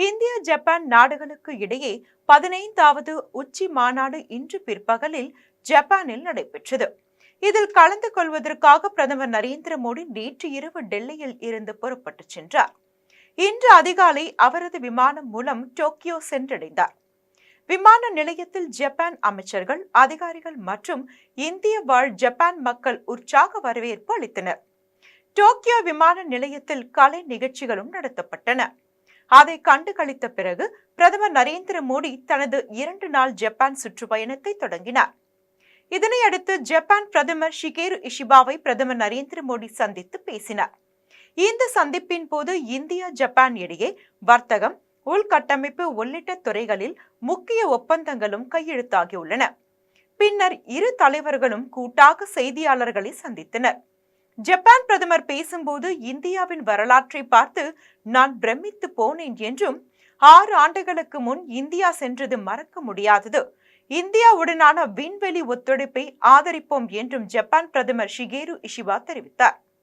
India Japan நாடுகளுக்கு இடையே 15வது உச்சி மாநாடு இன்று பிற்பகலில் ஜப்பானில் நடைபெற்றது. இதில் கலந்து கொள்வதற்காக பிரதமர் நரேந்திர மோடி நேற்று இரவு டெல்லியில் இருந்து புறப்பட்டு சென்றார். இன்று அதிகாலை அவரது விமானம் மூலம் டோக்கியோ சென்றடைந்தார். விமான நிலையத்தில் ஜப்பான் அமைச்சர்கள், அதிகாரிகள் மற்றும் இந்திய வாழ் ஜப்பான் மக்கள் உற்சாக வரவேற்பு அளித்தனர். டோக்கியோ விமான நிலையத்தில் கலை நிகழ்ச்சிகளும் நடத்தப்பட்டன. அதை கண்டு களித்த பிறகு பிரதமர் நரேந்திர மோடி தனது 2 நாள் ஜப்பான் சுற்றுப்பயணத்தை தொடங்கினார். இதனையடுத்து ஜப்பான் பிரதமர் ஷிகேரு இஷிபாவை பிரதமர் நரேந்திர மோடி சந்தித்து பேசினார். இந்த சந்திப்பின் போது இந்தியா ஜப்பான் இடையே வர்த்தகம், உள்கட்டமைப்பு உள்ளிட்ட துறைகளில் முக்கிய ஒப்பந்தங்களும் கையெழுத்தாகியுள்ளன. பின்னர் இரு தலைவர்களும் கூட்டாக செய்தியாளர்களை சந்தித்தனர். ஜப்பான் பிரதமர் பேசும்போது இந்தியாவின் வரலாற்றை பார்த்து நான் பிரமித்து போனேன் என்றும், 6 ஆண்டுகளுக்கு முன் இந்தியா சென்றது மறக்க முடியாதது, இந்தியாவுடனான விண்வெளி ஒத்துழைப்பை ஆதரிப்போம் என்றும் ஜப்பான் பிரதமர் ஷிகேரு இஷிபா தெரிவித்தார்.